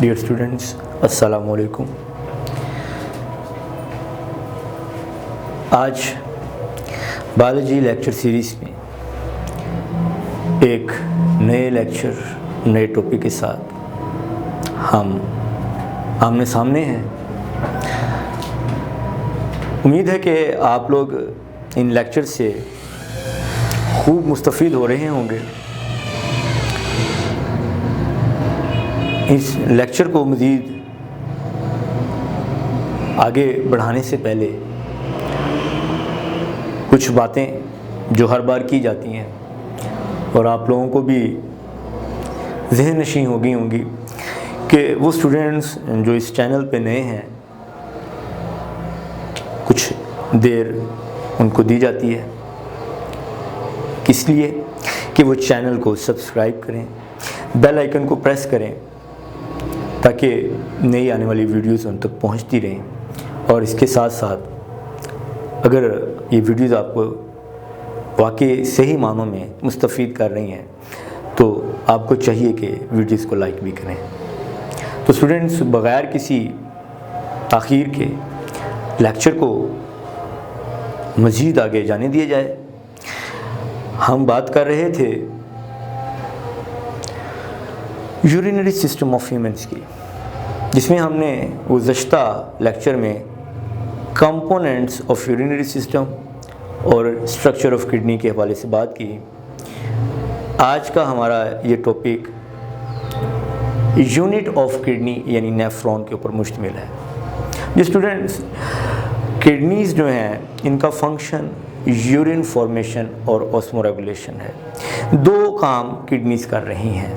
Dear students, अस्सलाम वालेकुम। आज बायोलॉजी लेक्चर सीरीज़ में एक नए लेक्चर, नए टॉपिक के साथ हम आमने सामने हैं। उम्मीद है कि आप लोग इन लेक्चर से खूब मुस्तफ़ीद हो रहे होंगे। इस लेक्चर को मज़ीद आगे बढ़ाने से पहले कुछ बातें जो हर बार की जाती हैं और आप लोगों को भी ज़हन नशीं हो गई होंगी कि वो स्टूडेंट्स जो इस चैनल पे नए हैं, कुछ देर उनको दी जाती है, किस लिए कि वो चैनल को सब्सक्राइब करें, बेल आइकन को प्रेस करें ताकि नई आने वाली वीडियोस उन तक पहुंचती रहें। और इसके साथ साथ अगर ये वीडियोस आपको वाकई सही मानों में मुस्तफ़ीद कर रही हैं तो आपको चाहिए कि वीडियोस को लाइक भी करें। तो स्टूडेंट्स, बग़ैर किसी ताख़ीर के लेक्चर को मज़ीद आगे जाने दिया जाए। हम बात कर रहे थे यूरिनरी सिस्टम ऑफ ह्यूमंस की, जिसमें हमने गुज़श्ता लेक्चर में कंपोनेंट्स ऑफ यूरिनरी सिस्टम और स्ट्रक्चर ऑफ किडनी के हवाले से बात की। आज का हमारा ये टॉपिक यूनिट ऑफ किडनी यानी नेफ्रॉन के ऊपर मुश्तमिल है। जो स्टूडेंट्स, किडनीज़ जो हैं इनका फंक्शन यूरिन फॉर्मेशन और ऑस्मो रेगुलेशन है। दो काम किडनीज़ कर रही हैं।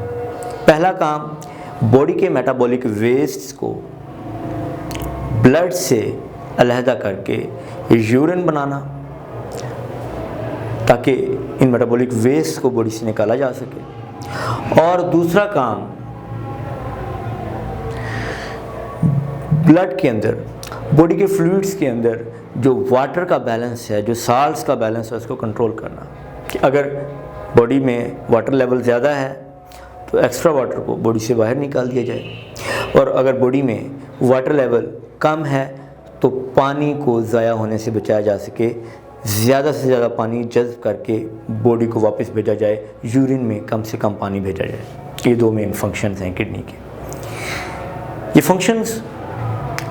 पहला काम बॉडी के मेटाबॉलिक वेस्ट्स को ब्लड से अलहदा करके यूरिन बनाना ताकि इन मेटाबॉलिक वेस्ट को बॉडी से निकाला जा सके। और दूसरा काम ब्लड के अंदर, बॉडी के फ्लूइड्स के अंदर जो वाटर का बैलेंस है, जो साल्ट्स का बैलेंस है, उसको कंट्रोल करना। कि अगर बॉडी में वाटर लेवल ज़्यादा है तो एक्स्ट्रा वाटर को बॉडी से बाहर निकाल दिया जाए, और अगर बॉडी में वाटर लेवल कम है तो पानी को ज़ाया होने से बचाया जा सके, ज़्यादा से ज़्यादा पानी जज़्ब करके बॉडी को वापस भेजा जाए, यूरिन में कम से कम पानी भेजा जाए। ये दो मेन फंक्शंस हैं किडनी के। ये फंक्शंस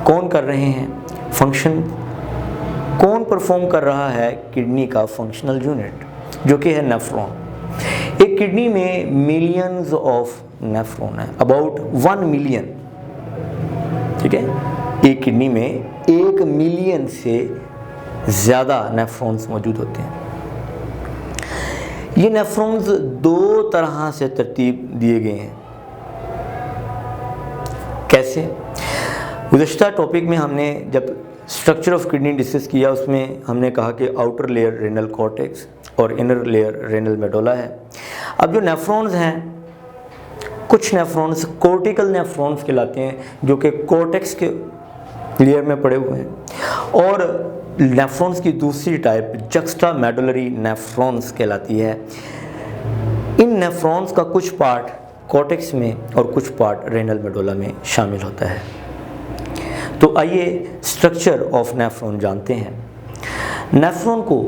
कौन कर रहे हैं? फंक्शन कौन परफॉर्म कर रहा है? किडनी का फंक्शनल यूनिट जो कि है नेफ्रॉन। एक किडनी में मिलियंस ऑफ नेफ्रॉन है, अबाउट 1 मिलियन। ठीक है, एक किडनी में 1 मिलियन से ज़्यादा नेफ्रॉन्स मौजूद होते हैं। ये नेफ्रॉन्स दो तरह से तरतीब दिए गए हैं। कैसे? गुज़श्ता टॉपिक में हमने जब स्ट्रक्चर ऑफ किडनी डिस्कस किया, उसमें हमने कहा कि आउटर लेयर रेनल कॉर्टेक्स और इनर लेयर रेनल मेडोला है। अब जो नेफ्रॉन्स हैं, कुछ नेफ्रॉन्स कोर्टिकल नेफ्रॉन्स कहलाते हैं जो कि कॉर्टेक्स के लेयर में पड़े हुए हैं, और नेफ्रॉन्स की दूसरी टाइप जक्स्टा मेडुलरी नेफ्रॉन्स कहलाती है। इन नेफ्रॉन्स का कुछ पार्ट कॉर्टेक्स में और कुछ पार्ट रेनल मेडोला में शामिल होता है। तो आइए स्ट्रक्चर ऑफ नेफ्रॉन जानते हैं। नेफ्रॉन को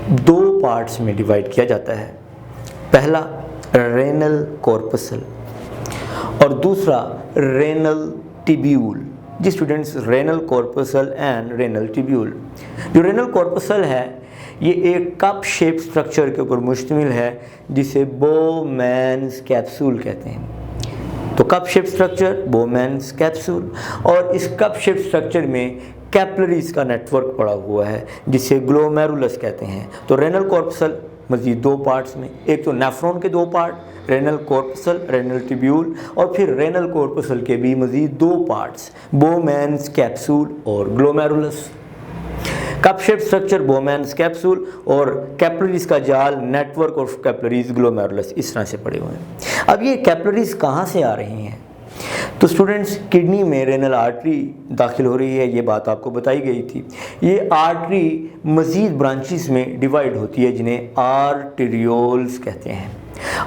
दो पार्ट्स में डिवाइड किया जाता है। पहला रेनल कॉर्पसल और दूसरा रेनल टिब्यूल। जी students, renal corpuscle and renal tubule. जो रेनल कॉर्पसल है ये एक कप शेप स्ट्रक्चर के ऊपर मुश्तमिल है जिसे बोमैन्स कैप्सूल कहते हैं। तो cup shape structure, Bowman's capsule, और इस कप शेप स्ट्रक्चर में कैपिलरीज का नेटवर्क पड़ा हुआ है जिसे ग्लोमेरुलस कहते हैं। तो रेनल कॉर्पसल मज़ीद दो पार्ट्स में, एक तो नेफ्रॉन के दो part, renal corpuscle, renal tubule, और फिर रेनल कॉर्पसल के भी मज़ीद दो पार्ट्स, बोमैन्स कैप्सूल और glomerulus. Cup shape structure Bowman's capsule और कैपिलरीज का जाल नेटवर्क ऑफ कैपिलरीज ग्लोमेरुलस इस तरह से पड़े हुए हैं। अब ये कैपिलरीज कहाँ से आ रही हैं? तो स्टूडेंट्स, किडनी में रेनल आर्टरी दाखिल हो रही है, ये बात आपको बताई गई थी। ये आर्टरी मज़ीद ब्रांचेस में डिवाइड होती है जिन्हें आर्टेरियोल्स कहते हैं।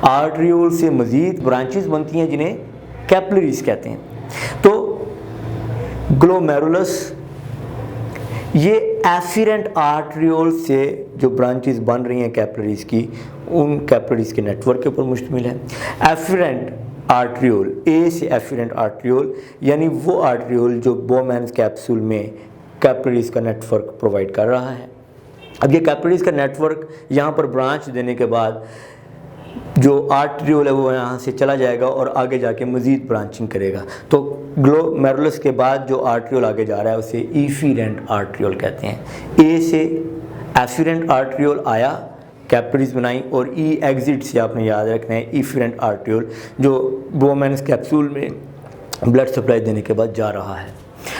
आर्टेरियोल से मज़ीद ब्रांचेस बनती हैं जिन्हें कैपिलरीज कहते हैं। तो ग्लोमेरुलस ये एफिरेंट आर्टरियोल से जो ब्रांचेस बन रही हैं कैपिलरीज की, उन कैपिलरीज के नेटवर्क के ऊपर मुश्तमिल है। एफिरेंट आर्टरियोल, ए से एफिरेंट आर्टरियोल यानी वो आर्टरियोल जो बोमैन्स कैप्सूल में कैपिलरीज का नेटवर्क प्रोवाइड कर रहा है। अब ये कैपिलरीज का नेटवर्क यहाँ पर ब्रांच देने के बाद जो आर्टरियोल है वो यहाँ से चला जाएगा और आगे जाके मज़ीद ब्रांचिंग करेगा। तो ग्लोमेरुलस के बाद जो आर्टरियोल आगे जा रहा है उसे इफिरेंट आर्टरियोल कहते हैं। ए से एफिरेंट आर्टरियोल आया, कैपिलरीज बनाई, और ई एग्जिट से आपने याद रखना है इफिरेंट आर्टरियोल जो बोमैन्स कैप्सूल में ब्लड सप्लाई देने के बाद जा रहा है।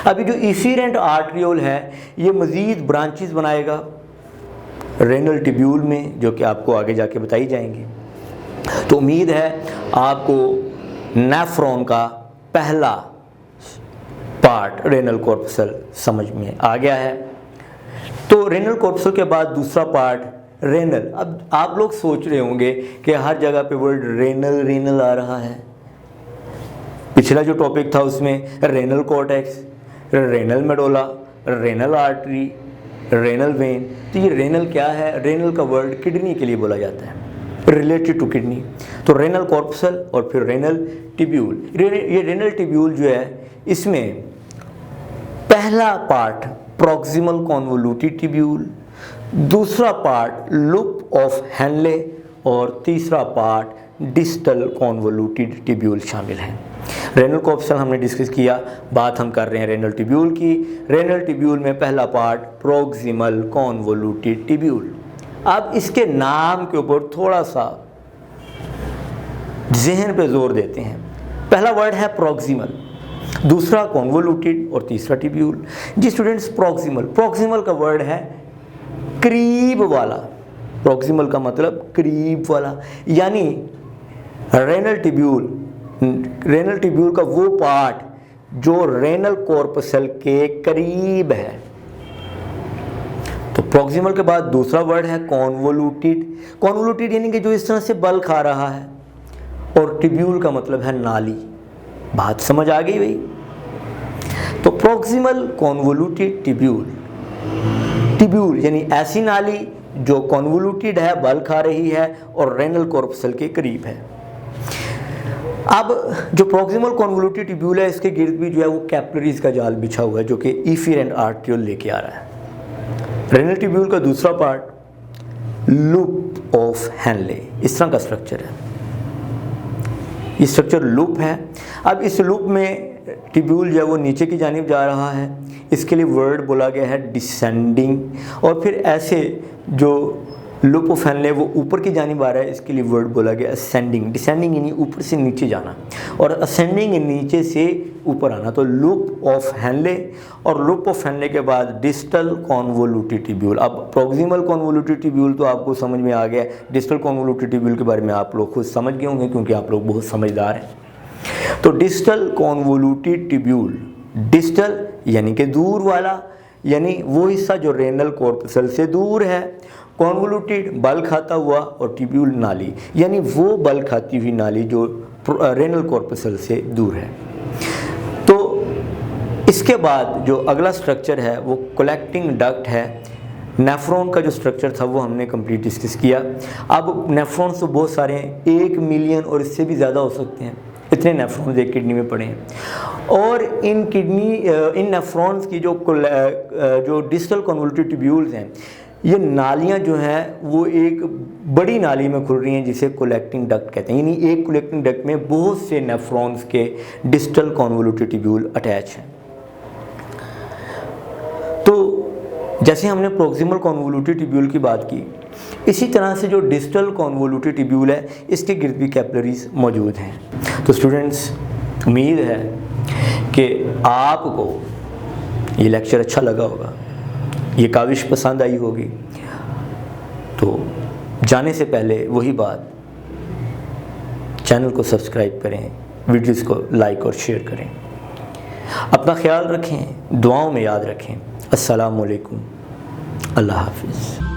अभी जो इफिरेंट आर्टरियोल है ये मज़ीद ब्रांचेस बनाएगा रेनल ट्यूब्यूल में, जो कि आपको आगे जाके बताई जाएंगी। तो उम्मीद है आपको नेफ्रॉन का पहला पार्ट रेनल कॉर्पसल समझ में आ गया है। तो रेनल कॉर्पसल के बाद दूसरा पार्ट रेनल। अब आप लोग सोच रहे होंगे कि हर जगह पे वर्ड रेनल रेनल आ रहा है। पिछला जो टॉपिक था उसमें renal cortex, renal medulla, renal artery, renal vein. तो ये रेनल क्या है? रेनल का वर्ड किडनी के लिए बोला जाता है, रिलेटेड टू किडनी। तो रेनल कॉर्पसल और फिर रेनल ट्यूब्यूल। ये रेनल ट्यूब्यूल जो है इसमें पहला पार्ट प्रॉक्सिमल कॉन्वोल्यूटेड ट्यूब्यूल, दूसरा पार्ट लूप ऑफ हेनले और तीसरा पार्ट डिस्टल कॉन्वोल्यूटेड ट्यूब्यूल शामिल है। रेनल कॉर्पसल हमने डिस्कस किया, बात हम कर रहे हैं रेनल ट्यूब्यूल की। रेनल ट्यूब्यूल में पहला पार्ट प्रॉक्सिमल कॉन्वोल्यूटेड ट्यूब्यूल। अब इसके नाम के ऊपर थोड़ा सा जहन पे जोर देते हैं। पहला वर्ड है प्रॉक्सिमल, दूसरा कॉन्वोल्यूटेड और तीसरा ट्यूब्यूल। जी स्टूडेंट्स, प्रॉक्सिमल का वर्ड है करीब वाला। प्रॉक्सिमल का मतलब करीब वाला, यानी रेनल ट्यूब्यूल का वो पार्ट जो रेनल कॉर्पसल के करीब है। तो प्रॉक्सिमल के बाद दूसरा वर्ड है कॉन्वोल्यूटेड यानी कि जो इस तरह से बल्क आ रहा है, और ट्यूब्यूल का मतलब है नाली। बात समझ आ गई भाई? तो प्रॉक्सिमल कॉन्वोल्यूटेड ट्यूब्यूल यानी ऐसी नाली जो कॉन्वोल्यूटेड है, बल्क आ रही है और रेनल कॉर्पसल के करीब है। अब जो प्रॉक्सिमल कॉन्वोल्यूटेड ट्यूब्यूल है इसके गिर्द भी जो है वो कैपिलरीज का जाल बिछा हुआ है जो कि इफिरेंट आर्टरियोल लेके आ रहा है। रेनल ट्यूब्यूल का दूसरा पार्ट लूप ऑफ हेनले, इस तरह का स्ट्रक्चर है। ये स्ट्रक्चर लूप है। अब इस लूप में ट्यूब्यूल जो है वो नीचे की जानिब जा रहा है, इसके लिए वर्ड बोला गया है डिसेंडिंग। और फिर ऐसे जो लूप ऑफ हेनले वो ऊपर की जानिब आ रहा है, इसके लिए वर्ड बोला गया असेंडिंग। डिसेंडिंग यानी ऊपर से नीचे जाना, और असेंडिंग नीचे से ऊपर आना। तो लूप ऑफ हेनले, और लूप ऑफ हेनले के बाद डिस्टल कॉन्वोल्यूटेड ट्यूब्यूल। अब प्रॉक्सिमल कॉन्वोल्यूटेड ट्यूब्यूल तो आपको समझ में आ गया, डिस्टल कॉन्वोल्यूटेड ट्यूब्यूल के बारे में आप लोग खुद समझ गए होंगे क्योंकि आप लोग बहुत समझदार हैं। तो डिस्टल कॉन्वोल्यूटेड ट्यूब्यूल, डिस्टल यानी कि दूर वाला, यानी वो हिस्सा जो रेनल कॉर्पसल से दूर है। कॉन्वोल्यूटेड बल खाता हुआ, और ट्यूब्यूल नाली यानी वो बल खाती हुई नाली जो रेनल कॉर्पसल से दूर है। तो इसके बाद जो अगला स्ट्रक्चर है वो कलेक्टिंग डक्ट है। नेफ्रॉन का जो स्ट्रक्चर था वो हमने कंप्लीट डिस्कस किया। अब नेफ्रॉन्स तो बहुत सारे हैं, 1 मिलियन और इससे भी ज़्यादा हो सकते हैं, इतने नेफ्रॉन्स एक किडनी में पड़े हैं। और इन नेफ्रॉन्स की जो डिस्टल कॉन्वोल्यूटेड ट्यूब्यूल्स हैं, ये नालियाँ जो हैं वो एक बड़ी नाली में खुल रही हैं जिसे कलेक्टिंग डक्ट कहते हैं। यानी एक कलेक्टिंग डक्ट में बहुत से नेफ्रॉन्स के डिस्टल कॉन्वोल्यूटेड ट्यूब्यूल अटैच हैं। तो जैसे हमने प्रॉक्सिमल कॉन्वोल्यूटेड ट्यूब्यूल की बात की, इसी तरह से जो डिस्टल कॉन्वोल्यूटेड ट्यूब्यूल है इसके गिर्द भी कैपिलरीज मौजूद हैं। तो स्टूडेंट्स, उम्मीद है कि आपको ये लेक्चर अच्छा लगा होगा, ये काविश पसंद आई होगी। तो जाने से पहले वही बात, चैनल को सब्सक्राइब करें, वीडियोस को लाइक और शेयर करें। अपना ख्याल रखें, दुआओं में याद रखें। अस्सलामु अलैकुम, अल्लाह हाफिज़।